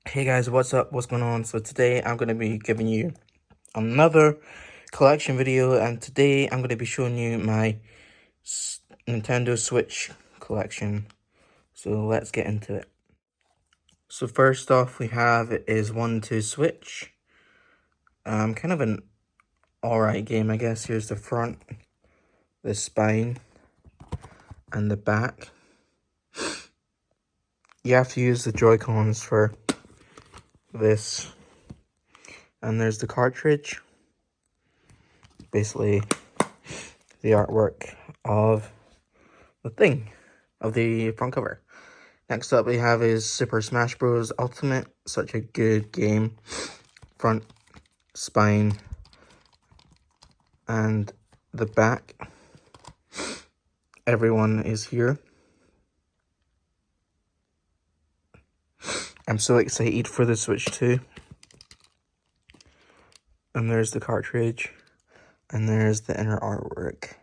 Hey guys, what's up? What's going on? So today I'm going to be giving you another collection video, and today I'm going to be showing you my Nintendo Switch collection. So let's get into it. So first off we have is 1-2 Switch. Kind of an alright game, I guess. Here's the front, the spine, and the back. You have to use the Joy-Cons for this. And there's the cartridge. Basically the artwork of the thing, of the front cover. Next up we have is Super Smash Bros. Ultimate. Such a good game. Front, spine, and the back. Everyone is here. I'm so excited for the Switch 2. And there's the cartridge. And there's the inner artwork.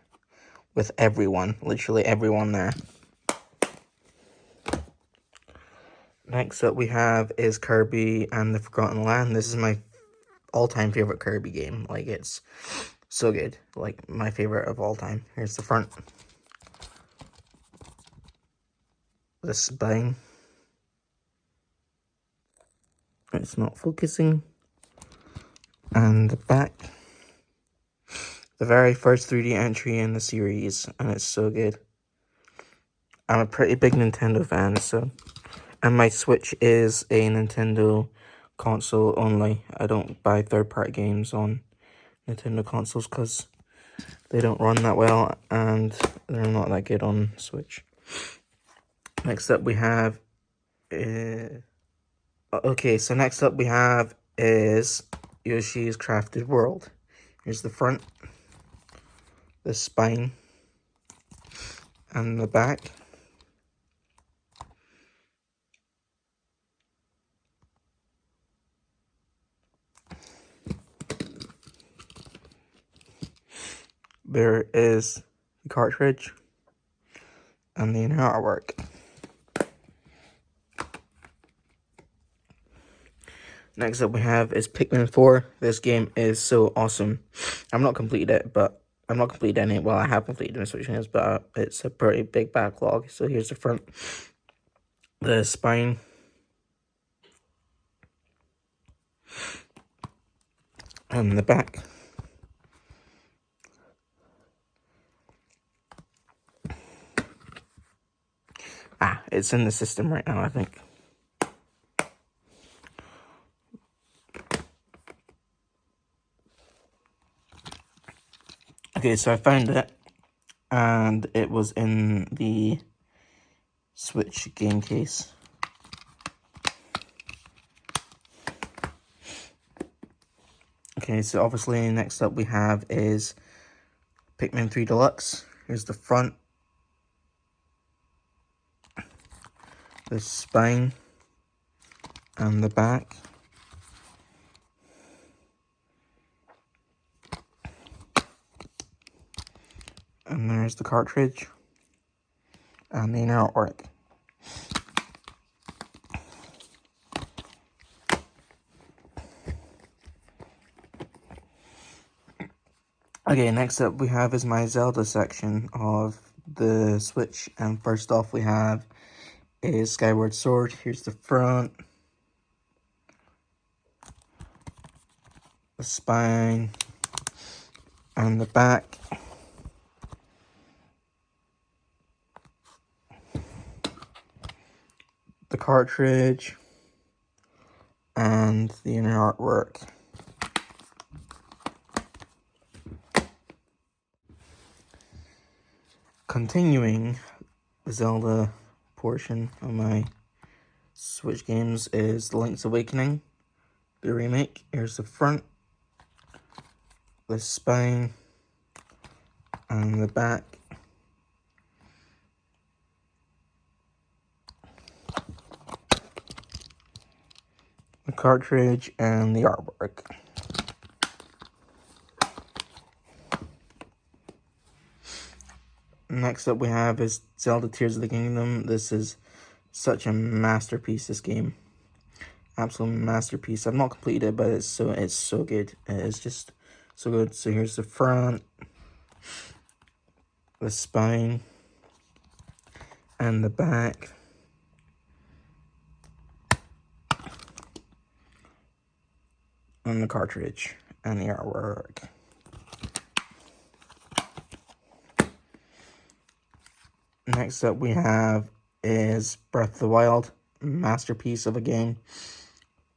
With everyone. Literally everyone there. Next up we have is Kirby and the Forgotten Land. This is my all-time favorite Kirby game. Like, it's so good. Like, my favorite of all time. Here's the front. The spine. It's not focusing. And the back. The very first 3D entry in the series, and it's so good. I'm a pretty big Nintendo fan, so... And my Switch is a Nintendo console only. I don't buy third-party games on Nintendo consoles because they don't run that well, and they're not that good on Switch. Next up we have... Okay, so next up we have is Yoshi's Crafted World. Here's the front, the spine, and the back. There is the cartridge and the inner artwork. Next up we have is Pikmin 4. This game is so awesome. I'm not completed it, but I'm not completed any. Well, I have completed my Switch games, but it's a pretty big backlog. So here's the front, the spine, and the back. It's in the system right now, I think. Okay, so I found it, and it was in the Switch game case. Okay, so obviously next up we have is Pikmin 3 Deluxe. Here's the front, the spine, and the back. And there's the cartridge and the inner artwork. Okay, next up we have is my Zelda section of the Switch. And first off we have is Skyward Sword. Here's the front, the spine, and the back. The cartridge and the inner artwork. Continuing the Zelda portion of my Switch games is Link's Awakening, the remake. Here's the front, the spine, and the back. The cartridge and the artwork. Next up we have is Zelda Tears of the Kingdom. This is such a masterpiece, this game. absolute masterpiece. I've not completed it, but it's so good. It is just so good. So here's the front, the spine, and the back. And the cartridge and the artwork. Next up we have is Breath of the Wild, masterpiece of a game.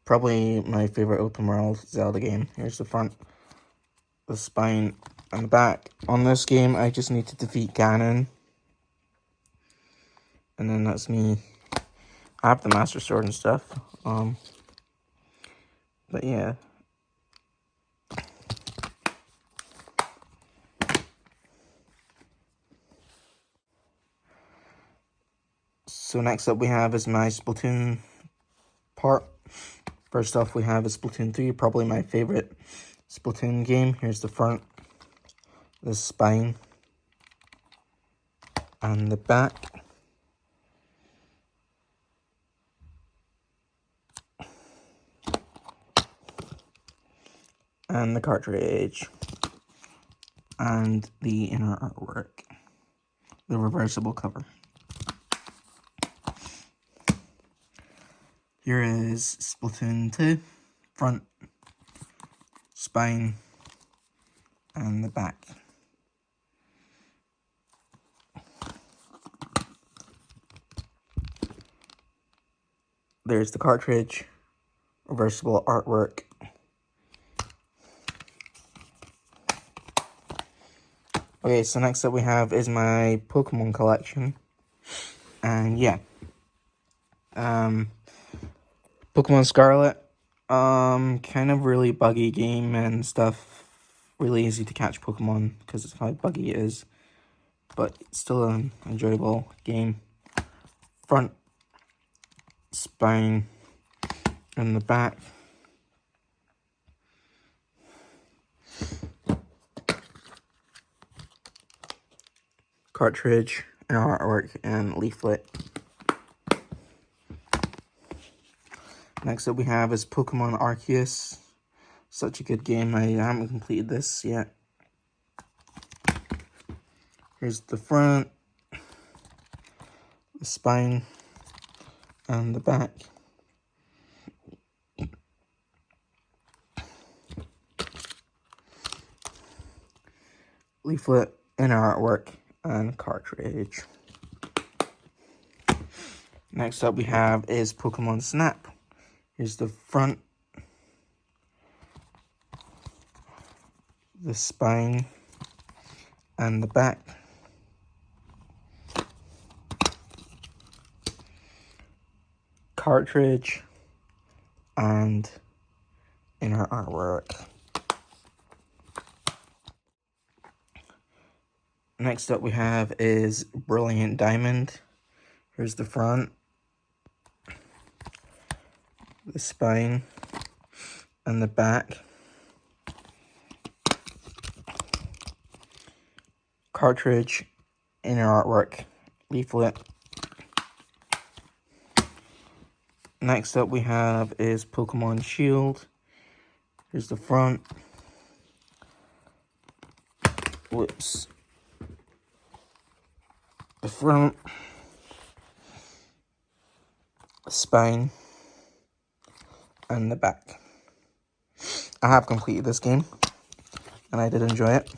Probably my favorite open world Zelda game. Here's the front, the spine, and the back. On this game, I just need to defeat Ganon. And then that's me. I have the Master Sword and stuff. But yeah. So next up we have is my Splatoon part. First off, we have a Splatoon 3, probably my favorite Splatoon game. Here's the front, the spine, and the back. And the cartridge. And the inner artwork. The reversible cover. Here is Splatoon 2, front, spine, and the back. There's the cartridge, reversible artwork. Okay, so next up we have is my Pokemon collection. And yeah. Pokemon Scarlet, kind of really buggy game and stuff. Really easy to catch Pokemon because of how buggy it is. But it's still an enjoyable game. Front, spine, and the back. Cartridge, and artwork, and leaflet. Next up we have is Pokemon Arceus. Such a good game. I haven't completed this yet. Here's the front, the spine, and the back. Leaflet, and artwork, and cartridge. Next up we have is Pokemon Snap. Here's the front, the spine, and the back. Cartridge, and inner artwork. Next up we have is Brilliant Diamond. Here's the front, the spine, and the back. Cartridge, inner artwork, leaflet. Next up we have is Pokemon Shield. Here's the front. Whoops. The front, the spine, and the back. I have completed this game, and I did enjoy it.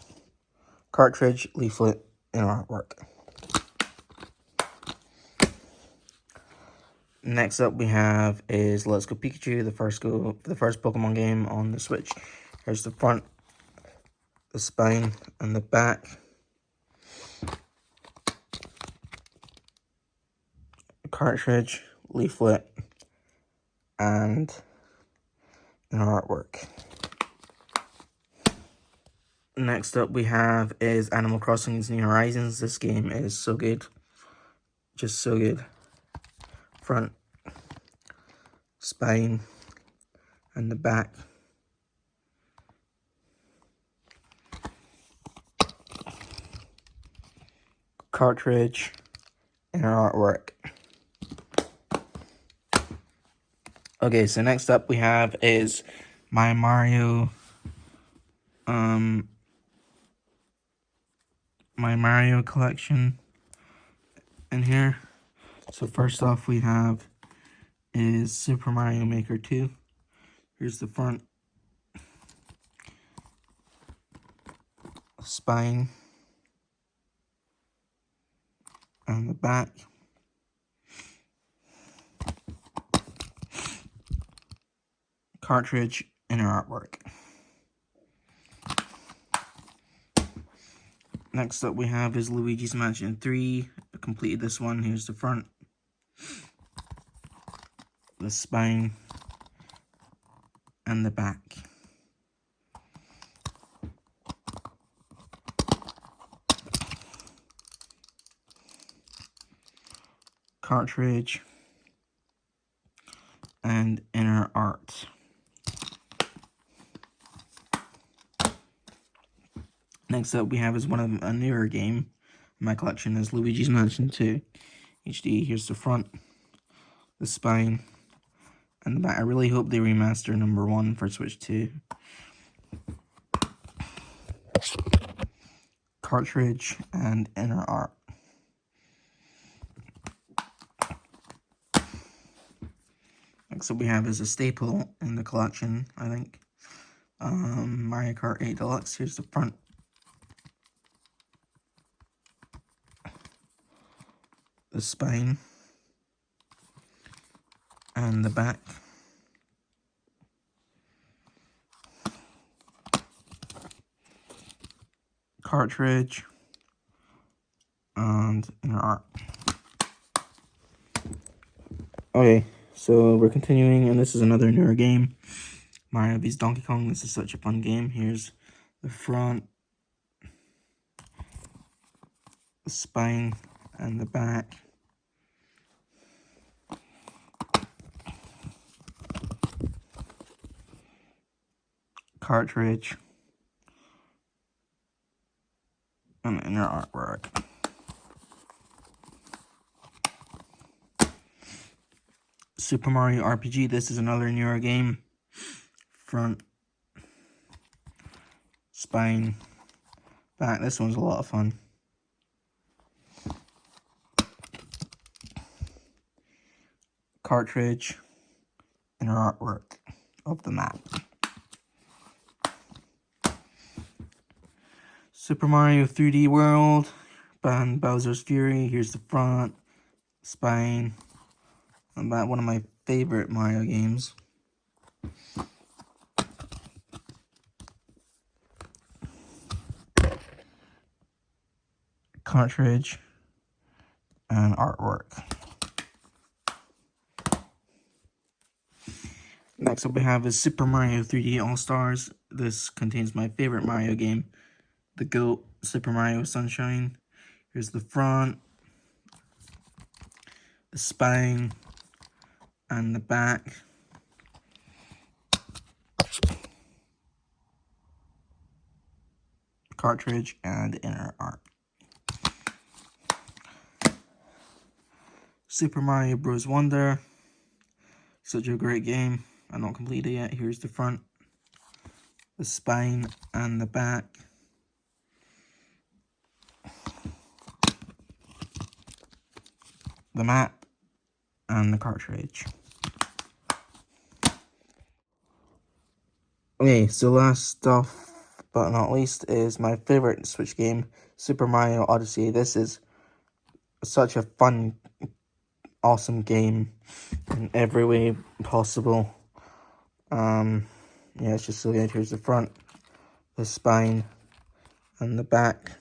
Cartridge, leaflet, and artwork. Next up we have is Let's Go Pikachu, the first Pokemon game on the Switch. Here's the front, the spine, and the back. Cartridge, leaflet, and an artwork. Next up we have is Animal Crossing New Horizons. This game is so good. Just so good. Front, spine, and the back. Cartridge, and artwork. Okay, so next up we have is my Mario collection in here. So first off we have is Super Mario Maker 2. Here's the front, spine, and the back. Cartridge, inner artwork. Next up we have is Luigi's Mansion 3. I completed this one. Here's the front, the spine, and the back. Cartridge and inner art. Next up we have is one of a newer game in my collection is Luigi's Mansion 2 HD. Here's the front, the spine, and the back. I really hope they remaster number 1 for Switch 2. Cartridge and inner art. Next up we have is a staple in the collection, I think. Mario Kart 8 Deluxe. Here's the front, the spine, and the back. Cartridge and inner art. Okay, so we're continuing, and this is another newer game. Mario vs Donkey Kong. This is such a fun game. Here's the front, the spine, and the back. Cartridge and inner artwork. Super Mario RPG. This is another newer game. Front, spine, back. This one's a lot of fun. Cartridge, inner artwork of the map. Super Mario 3D World and Bowser's Fury. Here's the front, spine, and back. One of my favorite Mario games. Cartridge and artwork. Next up we have is Super Mario 3D All-Stars. This contains my favorite Mario game, the GOAT, Super Mario Sunshine. Here's the front, the spine, and the back. Cartridge and inner art. Super Mario Bros. Wonder. Such a great game. I'm not completed it yet. Here's the front, the spine, and the back. The map and the cartridge. Okay, so last stuff but not least is my favorite Switch game, Super Mario Odyssey. This is such a fun, awesome game in every way possible. Yeah, it's just so good. Here's the front, the spine, and the back.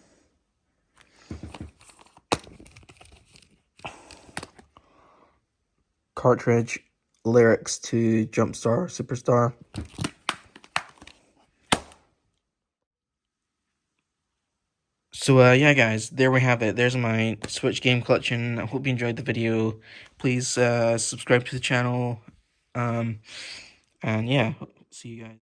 Cartridge, lyrics to Jumpstar Superstar. So, yeah, guys, there we have it. There's my Switch game collection. I hope you enjoyed the video. Please subscribe to the channel. And yeah, see you guys.